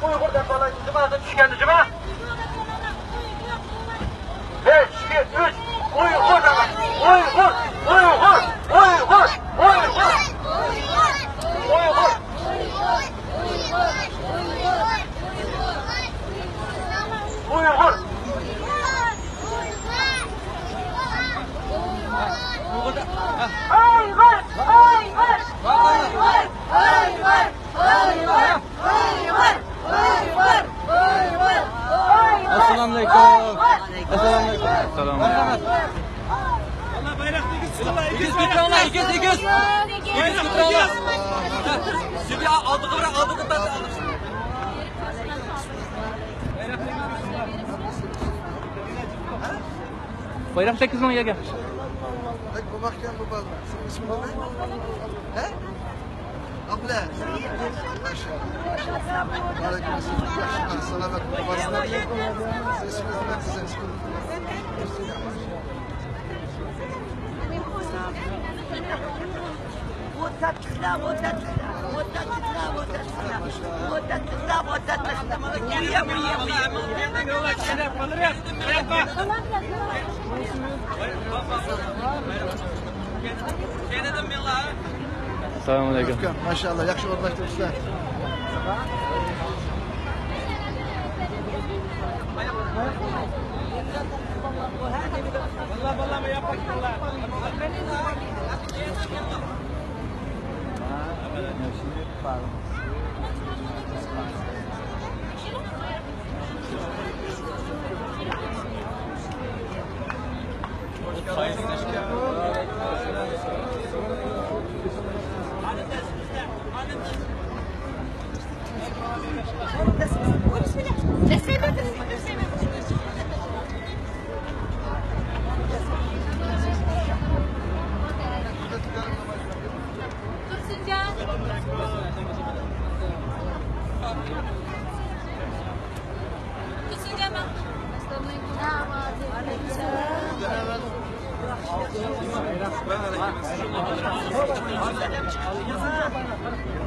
Uyg'urdan bola jumasi tushgandi juma. 5, 2, 3. Uyg'ur demek. Uyg'ur. Uyg'ur. Uyg'ur. Uyg'ur. Uyg'ur. Uyg'ur. Assalamualaikum. Assalamualaikum. Assalamualaikum. Allah bayrakta gitsin. İkiz götürüyorlar, ikiz. İkiz götürüyorlar. Şimdi aldığı bırak, aldığı tadı alır. Bayrak 8 mı gel? Bu mahkem bu bal. Senin ismin ne? He? Abla. Maşallah. Aleykümselam. Yaşlar, selamet, babasına. Siz isminiz ne size? Assalamualaikum. Maşallah, yaxşı o'rnashtiribsizlar. Vallahi yapaklar.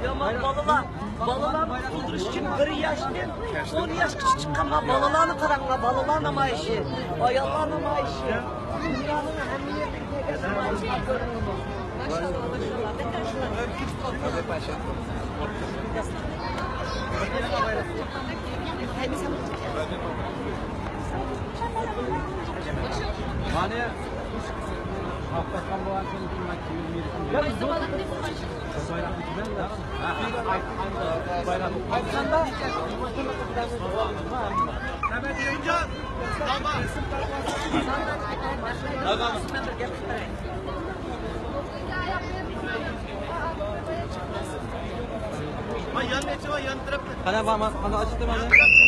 Yaman balalar kuduruşçun 1 yaşlı, 10 yaş küçük çıkan balalarını karanla, balalar namayışı, ayallar namayışı. Dünyanın hem Haftakan bu akşam Kana acıttı bana.